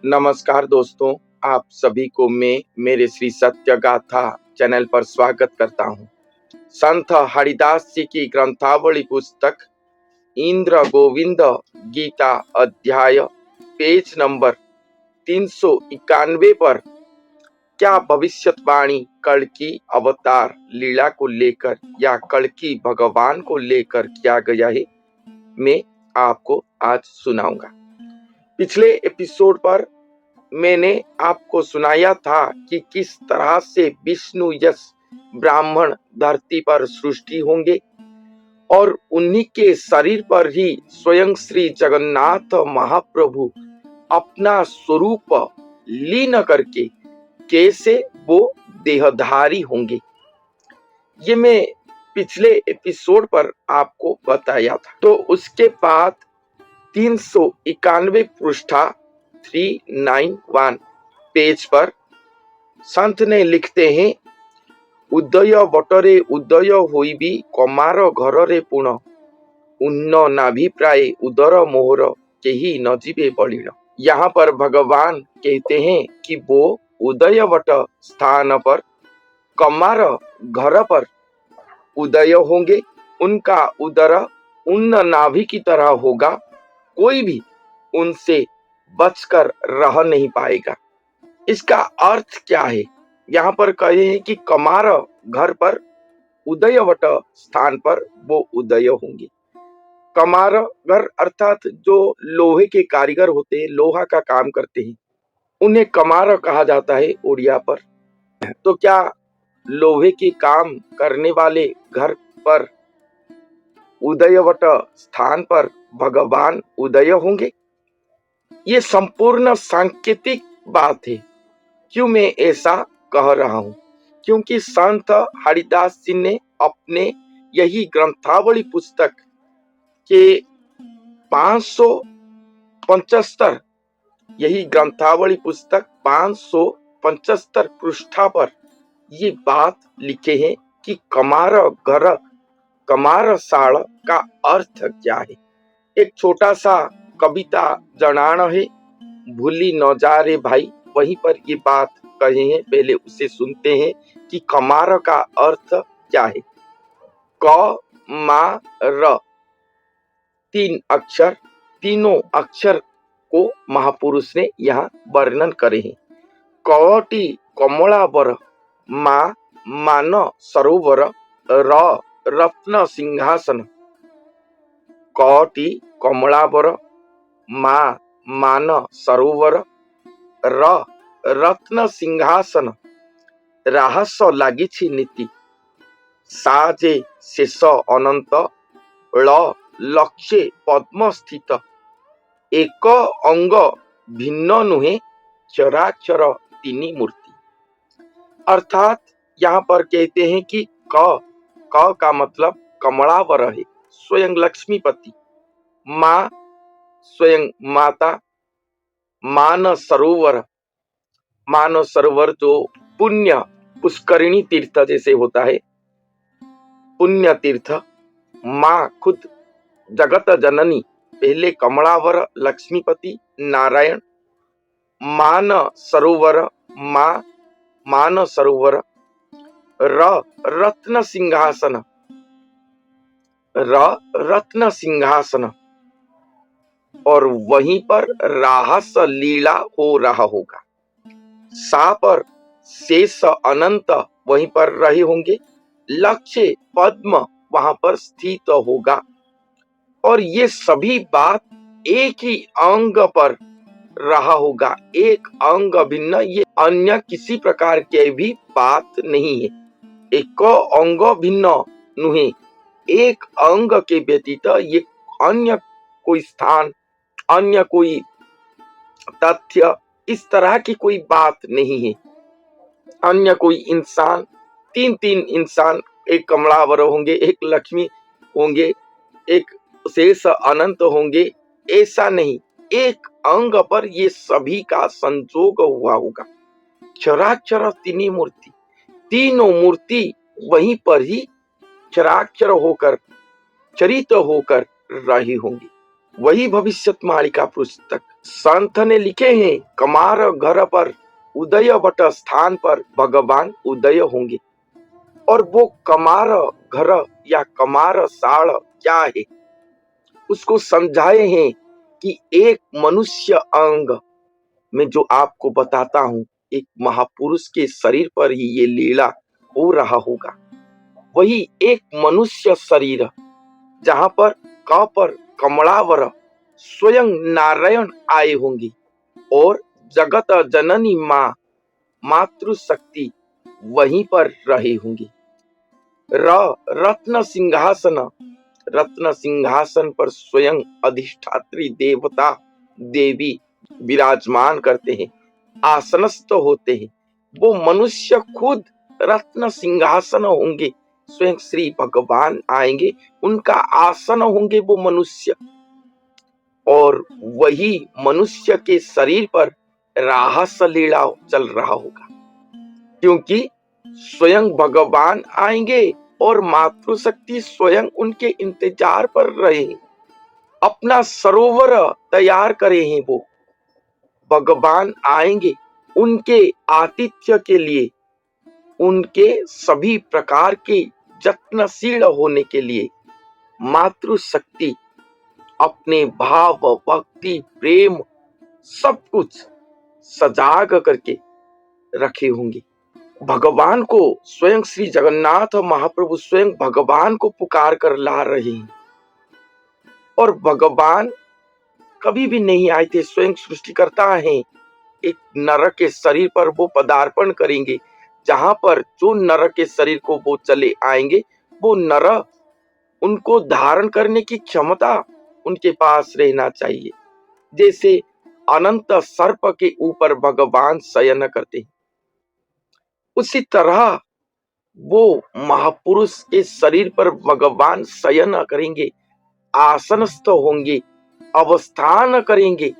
नमस्कार दोस्तों, आप सभी को मैं मेरे श्री सत्य गाथा चैनल पर स्वागत करता हूँ। संत हरिदास जी की ग्रंथावली पुस्तक इंद्र गोविंद गीता अध्याय पेज नंबर 391 पर क्या भविष्यवाणी कल्कि अवतार लीला को लेकर या कल्कि भगवान को लेकर किया गया है, मैं आपको आज सुनाऊंगा। पिछले एपिसोड पर मैंने आपको सुनाया था कि किस तरह से विष्णु यश ब्राह्मण धरती पर सृष्टि होंगे और उन्हीं के शरीर पर ही स्वयं श्री जगन्नाथ महाप्रभु अपना स्वरूप लीन करके कैसे वो देहधारी होंगे। ये मैं पिछले एपिसोड पर आपको बताया था। तो उसके बाद 391 पृष्ठा 391 पेज पर संत ने लिखते हैं, उदय बटरे उदय होइबी कमार घररे पुण उन्न नाभि प्राय उदर मोहर केही न जीवे बलिण। यहाँ पर भगवान कहते हैं कि वो उदय बट स्थान पर कमार घर पर उदय होंगे। उनका उदर उन्न नाभि की तरह होगा, कोई भी उनसे बचकर रह नहीं पाएगा। इसका अर्थ क्या है? यहाँ पर कहे हैं कि कमार घर पर उदयवट स्थान पर वो उदय होंगे। कमार घर अर्थात जो लोहे के कारीगर होते हैं, लोहा का काम करते हैं, उन्हें कमार कहा जाता है उड़िया पर। तो क्या लोहे के काम करने वाले घर पर उदयवट स्थान पर भगवान उदय होंगे? ये संपूर्ण सांकेतिक बात है। क्यों मैं ऐसा कह रहा हूं? क्योंकि संत हरिदास जी ने अपने यही ग्रंथावली पुस्तक के 575 यही ग्रंथावली पुस्तक 575 पृष्ठा पर ये बात लिखे हैं कि कमार घर कमार साड़ का अर्थ क्या है। एक छोटा सा कविता जनान है, भूली न जा रे भाई, वहीं पर ये बात कहे हैं। पहले उसे सुनते हैं कि कमार का अर्थ क्या है। क मा र 3 अक्षर, तीनों अक्षर को महापुरुष ने यहाँ वर्णन करे हैं। कटी कमलावर, मा मान सरोवर, र रत्न सिंहासन। कटी कमलावर, मा मान सरोवर, र रत्न सिंहासन। राहस लागिछि नीति, साजे शेष अनंत, ळ लक्ष्ये पद्म स्थित। एक अंग भिन्न नुहे, चराचर तीनी मूर्ति। अर्थात यहाँ पर कहते हैं कि क का मतलब कमलावर है, स्वयं लक्ष्मीपति। माँ स्वयं माता। मान सरोवर, मान सरोवर जो पुण्य पुष्करिणी तीर्थ जैसे होता है, पुण्य तीर्थ। माँ खुद जगत जननी, पहले कमलावर लक्ष्मीपति नारायण। मान सरोवर, माँ मान सरोवर। र रत्न सिंहासन, र रत्न सिंहासन। और वहीं पर राहस लीला हो रहा होगा। सा पर शेष अनंत वहीं पर रहे होंगे। लक्ष्य पद्म वहां पर स्थित होगा। और ये सभी बात एक ही अंग पर रहा होगा, एक अंग भिन्न। ये अन्य किसी प्रकार के भी बात नहीं है। एक अंग भिन्न नुहे, एक अंग के व्यतीत ये अन्य कोई स्थान, अन्य कोई तथ्य, इस तरह की कोई बात नहीं है। अन्य कोई इंसान, तीन इंसान, एक कमलावर होंगे, एक लक्ष्मी होंगे, एक शेष अनंत होंगे, ऐसा नहीं। एक अंग पर ये सभी का संजोग हुआ होगा। चराचर तीनी मूर्ति, तीनों मूर्ति वहीं पर ही चराचर होकर, चरित होकर रही होंगी। वही भविष्यवाणी का पुस्तक संत ने लिखे हैं, कमार घर पर उदय बट स्थान पर भगवान उदय होंगे। और वो कमार घर या कमार साड़ क्या है, उसको समझाए हैं कि एक मनुष्य अंग में, जो आपको बताता हूं, एक महापुरुष के शरीर पर ही ये लीला हो रहा होगा। वही एक मनुष्य शरीर जहां पर क पर कमलावर स्वयं नारायण आए होंगे और जगत जननी माँ मातृशक्ति वहीं पर रहे होंगे। रत्न सिंहासन, रत्न सिंहासन पर स्वयं अधिष्ठात्री देवता देवी विराजमान करते हैं, आसनस्थ होते हैं। वो मनुष्य खुद रत्न सिंहासन होंगे, स्वयं श्री भगवान आएंगे, उनका आसन होंगे वो मनुष्य। और वही मनुष्य के शरीर पर राहस लीला चल रहा होगा, क्योंकि स्वयं भगवान आएंगे और मातृशक्ति स्वयं उनके इंतजार पर रहे, अपना सरोवर तैयार करे हैं। वो भगवान आएंगे उनके आतिथ्य के लिए, उनके सभी प्रकार के जत्नशील होने के लिए मातृशक्ति अपने भाव भक्ति प्रेम सब कुछ सजाग करके रखे होंगे। भगवान को स्वयं श्री जगन्नाथ महाप्रभु स्वयं भगवान को पुकार कर ला रहे हैं। और भगवान कभी भी नहीं आए थे, स्वयं सृष्टिकर्ता हैं। एक नर के शरीर पर वो पदार्पण करेंगे, जहां पर जो नर के शरीर को वो चले आएंगे, वो नर, उनको धारण करने की क्षमता उनके पास रहना चाहिए। जैसे अनंत सर्प के ऊपर भगवान शयन करते हैं, उसी तरह वो महापुरुष के शरीर पर भगवान शयन करेंगे, आसनस्थ होंगे, अवस्थान करेंगे।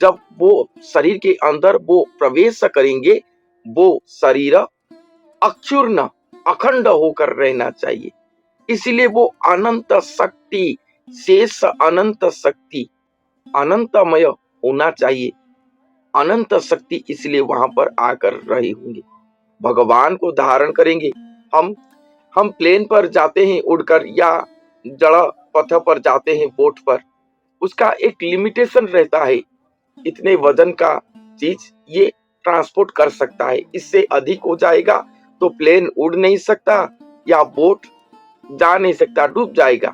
जब वो शरीर के अंदर वो प्रवेश करेंगे, वो शरीर अक्षुर्ण अखंड होकर रहना चाहिए। इसलिए वो अनंत शक्ति, शेष अनंत शक्ति, अनंतमय होना चाहिए। अनंत शक्ति इसलिए वहां पर आकर रहे होंगे, भगवान को धारण करेंगे। हम प्लेन पर जाते हैं उड़कर, या जड़ पथ पर जाते हैं बोट पर, उसका एक लिमिटेशन रहता है, इतने वजन का चीज ये ट्रांसपोर्ट कर सकता है, इससे अधिक हो जाएगा तो प्लेन उड़ नहीं सकता या बोट जा नहीं सकता, डूब जाएगा।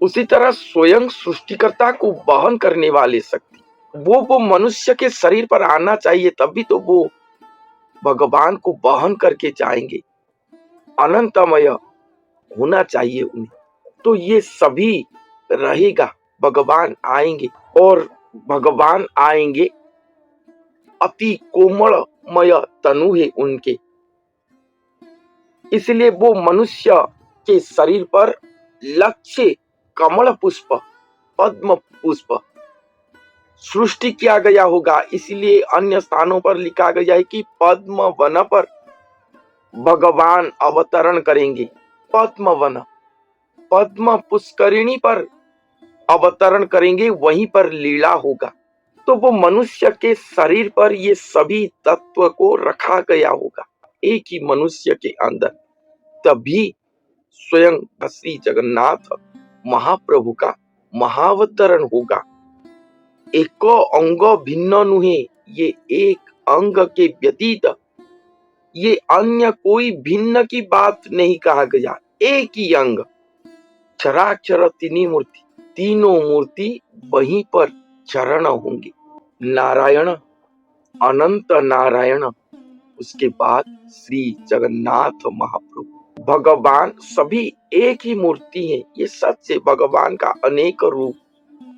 उसी तरह स्वयं सृष्टिकर्ता को वहन करने वाले शक्ति वो मनुष्य के शरीर पर आना चाहिए, तभी तो वो भगवान को वहन करके जाएंगे। अनंतमय होना चाहिए उन्हें। तो ये सभी रहेगा, भगवान आएंगे और भगवान आएंगे, अति कोमलमय तनु है उनके, इसलिए वो मनुष्य के शरीर पर लक्ष्य कमल पुष्प, पद्म पुष्प सृष्टि किया गया होगा। इसलिए अन्य स्थानों पर लिखा गया है कि पद्म वन पर भगवान अवतरण करेंगे। पद्म वन, पद्म पुष्करिणी पर अवतरण करेंगे, वहीं पर लीला होगा। तो वो मनुष्य के शरीर पर ये सभी तत्व को रखा गया होगा, एक ही मनुष्य के अंदर। तभी स्वयं श्री जगन्नाथ महाप्रभु का महावतरण होगा। एक अंग भिन्न नुहे, ये एक अंग के व्यतीत ये अन्य कोई भिन्न की बात नहीं कहा गया, एक ही अंग। क्षराक्षर तीनी मूर्ति, तीनों मूर्ति वहीं पर चरण होंगे। नारायण, अनंत नारायण, उसके बाद श्री जगन्नाथ महाप्रभु। भगवान सभी एक ही मूर्ति है, ये सच है। भगवान का अनेक रूप,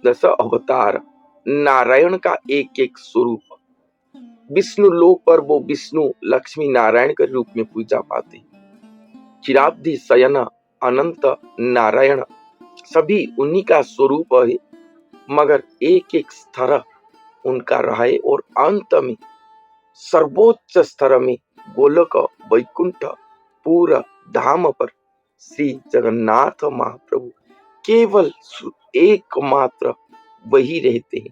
दस अवतार, नारायण का एक एक स्वरूप। विष्णु लोक पर वो विष्णु लक्ष्मी नारायण के रूप में पूजा पाते हैं। चिराब्दी शयन अनंत नारायण सभी उन्हीं का स्वरूप है, मगर एक एक स्तर उनका रहा है। और अंत में सर्वोच्च स्तर में गोलक वैकुंठ पूरा धाम पर श्री जगन्नाथ महाप्रभु केवल एकमात्र वही रहते हैं।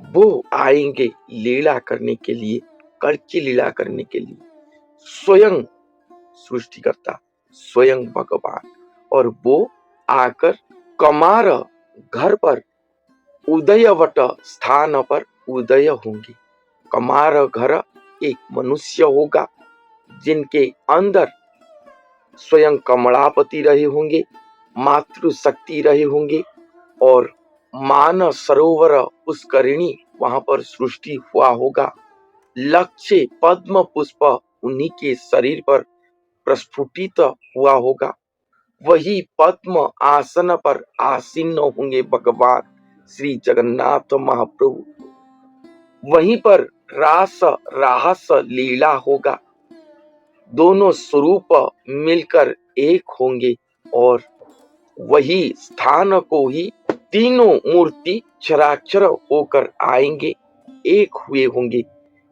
वो आएंगे लीला करने के लिए, कड़की लीला करने के लिए। स्वयं सृष्टिकर्ता, स्वयं भगवान, और वो आकर कमार घर पर उदयवट स्थान पर उदय होंगे। कमार घर एक मनुष्य होगा जिनके अंदर स्वयं कमलापति रहे होंगे, मातृशक्ति रहे होंगे, और मान सरोवर पुष्करिणी वहां पर सृष्टि हुआ होगा। लक्ष्य पद्म पुष्प उन्हीं के शरीर पर प्रस्फुटित हुआ होगा। वही पद्म आसन पर आसीन होंगे भगवान श्री जगन्नाथ महाप्रभु। वहीं पर रास राहस लीला होगा। दोनों स्वरूप मिलकर एक होंगे और वही स्थान को ही तीनों मूर्ति क्षराक्षर होकर आएंगे, एक हुए होंगे,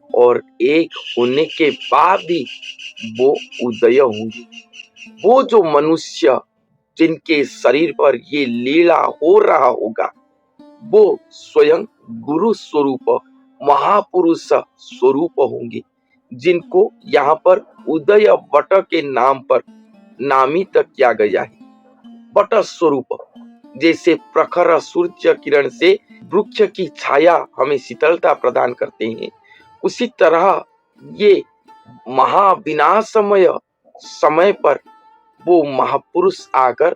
और एक होने के बाद ही वो उदय होंगे। वो जो मनुष्य जिनके शरीर पर ये लीला हो रहा होगा, वो स्वयं गुरु स्वरूप महापुरुष स्वरूप होंगे, जिनको यहाँ पर उदय वट के नाम पर नामित किया गया है। वट स्वरूप, जैसे प्रखर सूर्य किरण से वृक्ष की छाया हमें शीतलता प्रदान करते हैं, उसी तरह ये महाविनाशमय समय पर वो महापुरुष आकर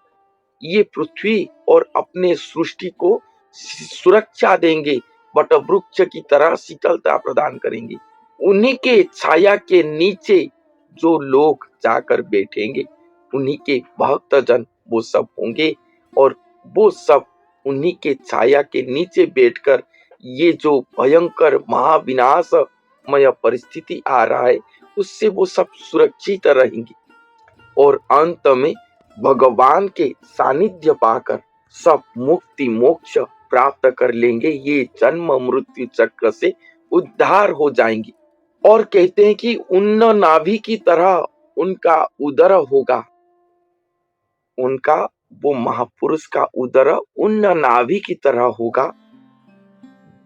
ये पृथ्वी और अपने सृष्टि को सुरक्षा देंगे, वट वृक्ष की तरह शीतलता प्रदान करेंगे। उन्हीं के छाया के नीचे जो लोग जाकर बैठेंगे, उन्हीं के भक्तजन वो सब होंगे, और वो सब उन्हीं के छाया के नीचे बैठकर ये जो भयंकर महाविनाशमय परिस्थिति आ रहा है, उससे वो सब सुरक्षित रहेंगे, और अंत में भगवान के सानिध्य पाकर सब मुक्ति मोक्ष प्राप्त कर लेंगे। ये जन्म मृत्यु चक्र से उद्धार हो जाएंगे। और कहते हैं कि उन्न नाभि की तरह उनका उदर होगा। उनका वो महापुरुष का उदर उन्न नाभि की तरह होगा,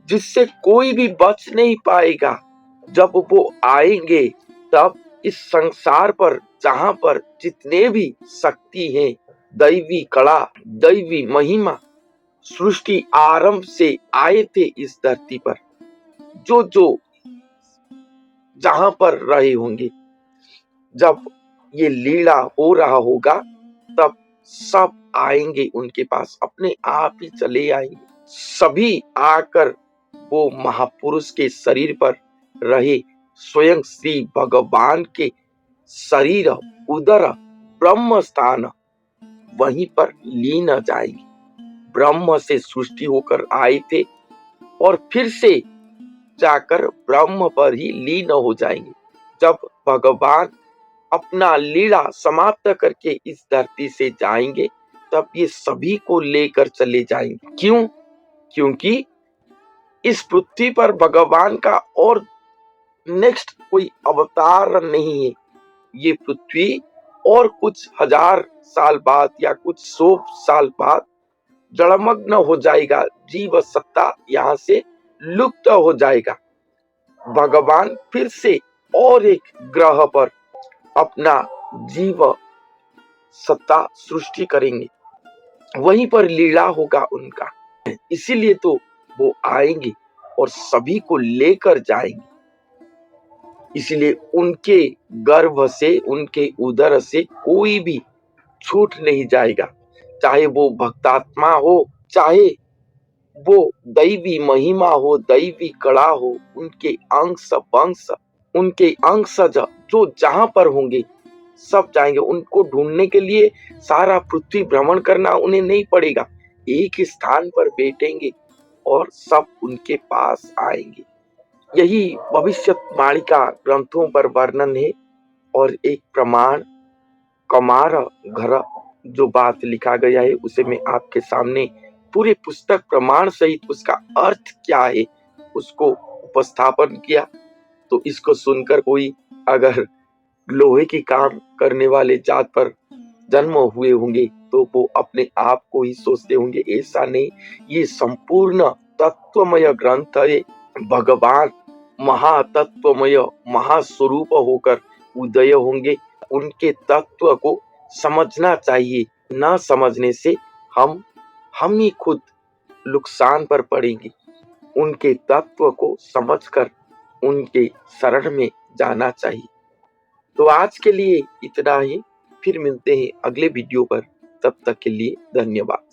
जिससे कोई भी बच नहीं पाएगा। जब वो आएंगे तब इस संसार पर जहां पर जितने भी शक्ति है, दैवी कला, दैवी महिमा, सृष्टि आरंभ से आए थे इस धरती पर, जो जो जहां पर रहे होंगे, जब ये लीला हो रहा होगा तब सब आएंगे उनके पास, अपने आप ही चले आएंगे। सभी आकर वो महापुरुष के शरीर पर रहे स्वयं श्री भगवान के शरीर उदर ब्रह्म स्थान वहीं पर लीन जाएंगे। ब्रह्म से सृष्टि होकर आए थे और फिर से जाकर ब्रह्म पर ही लीन हो जाएंगे। जब भगवान अपना लीला समाप्त करके इस धरती से जाएंगे तब ये सभी को लेकर चले जाएंगे। क्यों? क्योंकि इस पृथ्वी पर भगवान का और नेक्स्ट कोई अवतार नहीं है। ये पृथ्वी और कुछ हजार साल बाद या कुछ 100 साल बाद जलमग्न हो जाएगा, जीव सत्ता यहाँ से लुप्त हो जाएगा। भगवान फिर से और एक ग्रह पर अपना जीव सत्ता सृष्टि करेंगे, वहीं पर लीला होगा उनका। इसीलिए तो वो आएंगे और सभी को लेकर जाएंगे। इसलिए उनके गर्भ से, उनके उदर से कोई भी छूट नहीं जाएगा, चाहे वो भक्तात्मा हो, चाहे वो दैवी महिमा हो, दैवी कला हो, उनके अंश वंश, उनके अंशज जो जहां पर होंगे सब जाएंगे। उनको ढूंढने के लिए सारा पृथ्वी भ्रमण करना उन्हें नहीं पड़ेगा, एक ही स्थान पर बैठेंगे और सब उनके पास आएंगे। यही भविष्यवाणी का ग्रंथों पर वर्णन है। और एक प्रमाण कमार घर जो बात लिखा गया है उसे मैं आपके सामने पूरे पुस्तक प्रमाण सहित उसका अर्थ क्या है उसको उपस्थापन किया। तो इसको सुनकर कोई अगर लोहे की काम करने वाले जात पर जन्म हुए होंगे तो वो अपने आप को ही सोचते होंगे, ऐसा नहीं, ये संपूर्ण तत्वमय ग्रंथ है। भगवान महातत्वमय महास्वरूप होकर उदय होंगे। उनके तत्व को समझना चाहिए। न समझने से हम ही खुद नुकसान पर पड़ेंगे। उनके तत्व को समझकर उनके शरण में जाना चाहिए। तो आज के लिए इतना ही। फिर मिलते हैं अगले वीडियो पर। तब तक के लिए धन्यवाद।